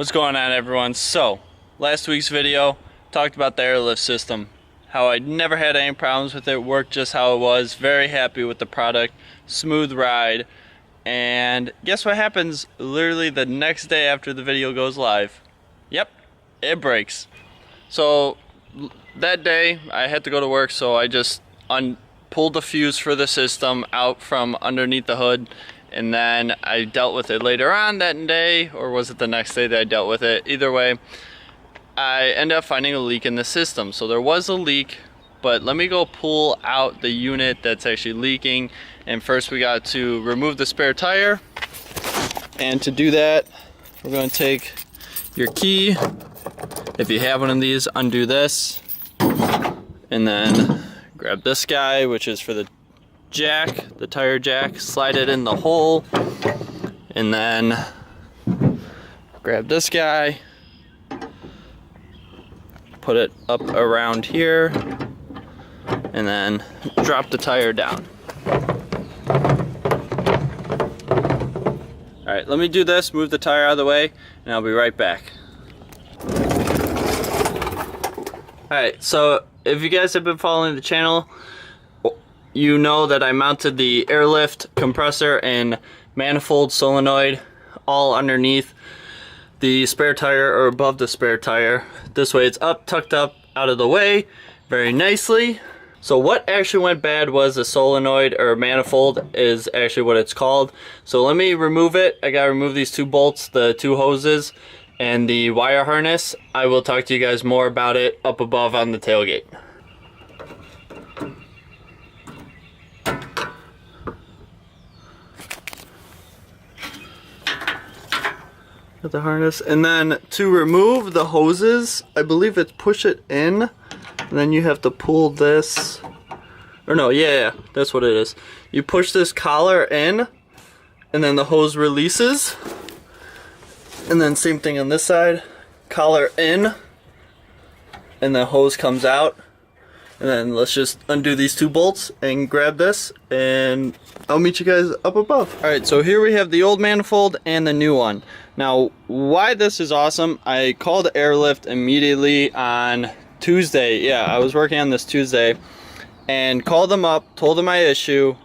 What's going on, everyone? So, last week's video talked about the airlift system, how I never had any problems with it, worked just how it was, very happy with the product, smooth ride. And guess what happens literally the next day after the video goes live? Yep, it breaks. So that day I had to go to work, so I just pulled the fuse for the system out from underneath the hood, and then I dealt with it later on that day, or was it the next day that I dealt with it? Either way, I ended up finding a leak in the system. So there was a leak, but let me go pull out the unit that's actually leaking. And first we got to remove the spare tire, and to do that we're going to take your key, if you have one of these, undo this, and then grab this guy, which is for the jack, the tire jack, slide it in the hole, and then grab this guy, put it up around here, and then drop the tire down. Alright, let me do this, move the tire out of the way, and I'll be right back. Alright, so if you guys have been following the channel, you know that I mounted the airlift compressor and manifold solenoid all underneath the spare tire, or above the spare tire. This way it's up, tucked up, out of the way, very nicely. So what actually went bad was the solenoid, or manifold is actually what it's called. So let me remove it. I gotta remove these two bolts, the two hoses, and the wire harness. I will talk to you guys more about it up above on the tailgate. Got the harness, and then to remove the hoses, I believe it's push it in, and then you have to pull this, or no, yeah, that's what it is. You push this collar in, and then the hose releases, and then same thing on this side, collar in, and the hose comes out. And then let's just undo these two bolts and grab this, and I'll meet you guys up above. Alright, so here we have the old manifold and the new one. Now, why this is awesome, I called Airlift immediately on Tuesday. Yeah, I was working on this Tuesday, and called them up, told them my issue,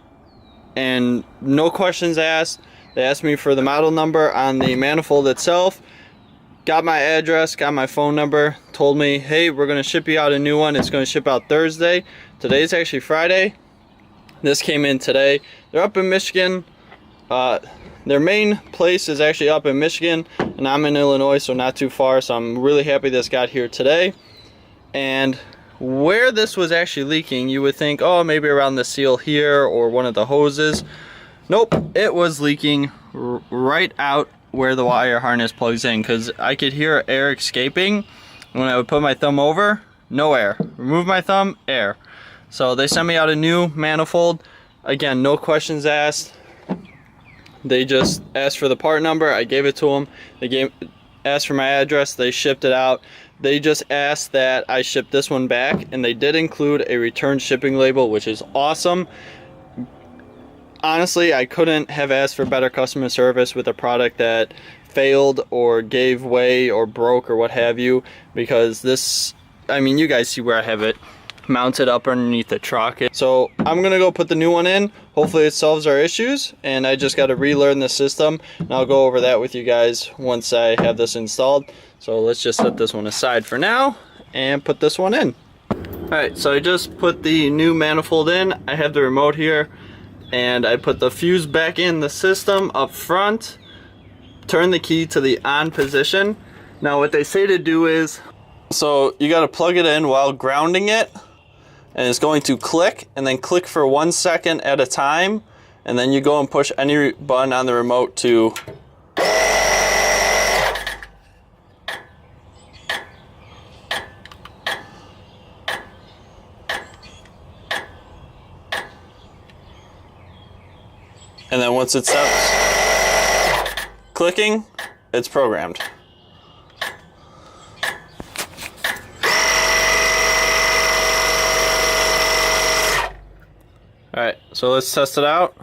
and no questions asked. They asked me for the model number on the manifold itself, got my address, got my phone number, told me, hey, we're going to ship you out a new one. It's going to ship out Thursday. Today's actually Friday. This came in today. They're up in Michigan. Their main place is actually up in Michigan, and I'm in Illinois, so not too far. So I'm really happy this got here today. And where this was actually leaking, you would think, oh, maybe around the seal here or one of the hoses. Nope, it was leaking right out where the wire harness plugs in, because I could hear air escaping when I would put my thumb over. No air. Remove my thumb, air. So they sent me out a new manifold. Again, no questions asked. They just asked for the part number. I gave it to them. They asked for my address. They shipped it out. They just asked that I ship this one back, and they did include a return shipping label, which is awesome. Honestly, I couldn't have asked for better customer service with a product that failed or gave way or broke or what have you, because this, I mean, you guys see where I have it mounted up underneath the truck. So I'm gonna go put the new one in. Hopefully it solves our issues, and I just got to relearn the system, and I'll go over that with you guys once I have this installed. So let's just set this one aside for now and put this one in. Alright, so I just put the new manifold in. I have the remote here, and I put the fuse back in the system up front, turn the key to the on position. Now what they say to do is, so you got to plug it in while grounding it, and it's going to click, and then click for 1 second at a time, and then you go and push any button on the remote to and then once it stops clicking, it's programmed. Alright, so let's test it out.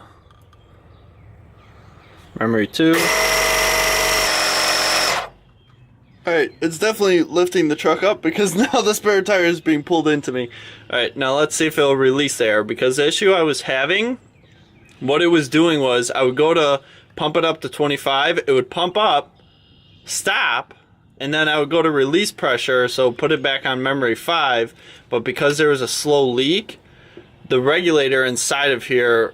Memory 2. Alright, it's definitely lifting the truck up because now the spare tire is being pulled into me. Alright, now let's see if it'll release the air, because the issue I was having, what it was doing was I would go to pump it up to 25, it would pump up, stop, and then I would go to release pressure, so put it back on memory 5, but because there was a slow leak, the regulator inside of here,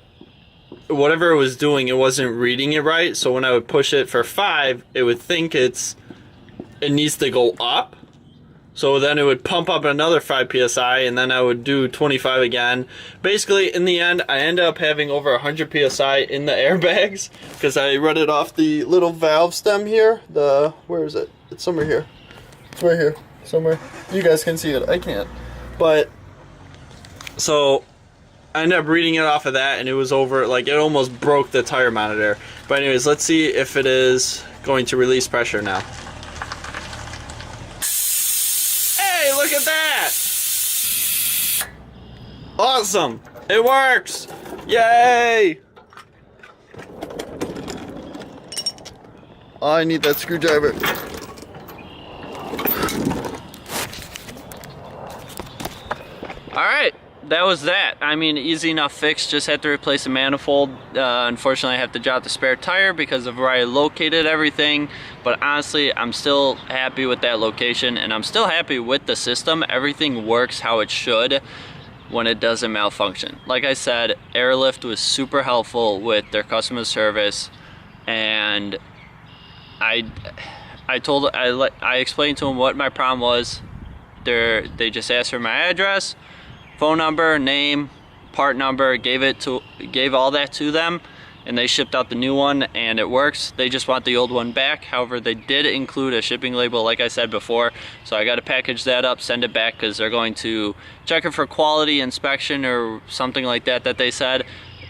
whatever it was doing, it wasn't reading it right, so when I would push it for 5, it would think it needs to go up. So then it would pump up another 5 psi, and then I would do 25 again. Basically, in the end, I ended up having over 100 psi in the airbags because I read it off the little valve stem here. Where is it? It's somewhere here. It's right here, somewhere. You guys can see it. I can't. But so I ended up reading it off of that, and it was over. Like, it almost broke the tire monitor. But anyways, let's see if it is going to release pressure now. Hey, look at that! Awesome! It works! Yay! I need that screwdriver. Alright, that was that. I mean, easy enough fix, just had to replace the manifold. Unfortunately, I have to drop the spare tire because of where I located everything. But honestly, I'm still happy with that location, and I'm still happy with the system. Everything works how it should when it doesn't malfunction. Like I said, Airlift was super helpful with their customer service, and I explained to them what my problem was. They just asked for my address, phone number, name, part number, gave all that to them, and they shipped out the new one, and it works. They just want the old one back. However, they did include a shipping label, like I said before, so I got to package that up, send it back, because they're going to check it for quality inspection or something like that they said.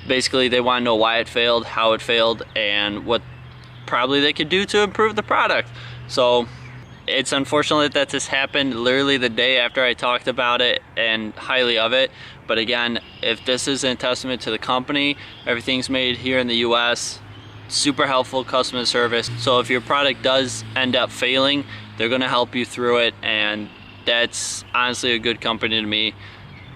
Basically, they want to know why it failed, how it failed, and what probably they could do to improve the product. So it's unfortunate that this happened literally the day after I talked about it and highly of it. But again, if this isn't a testament to the company, everything's made here in the US, super helpful customer service. So if your product does end up failing, they're gonna help you through it, and that's honestly a good company to me,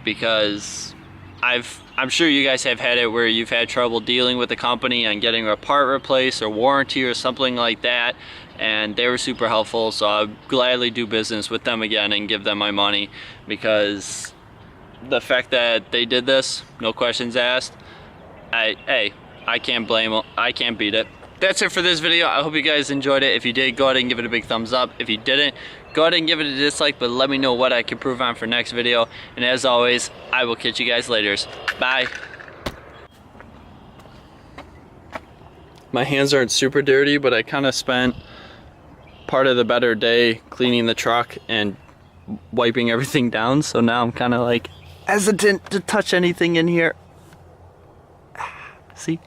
because I'm sure you guys have had it where you've had trouble dealing with the company and getting a part replaced or warranty or something like that, and they were super helpful. So I'll gladly do business with them again and give them my money, because the fact that they did this, no questions asked, I can't blame them. I can't beat it. That's it for this video. I hope you guys enjoyed it. If you did, go ahead and give it a big thumbs up. If you didn't, go ahead and give it a dislike, but let me know what I can improve on for next video. And as always, I will catch you guys later. Bye. My hands aren't super dirty, but I kind of spent part of the better day cleaning the truck and wiping everything down, so now I'm kind of like hesitant to touch anything in here. See?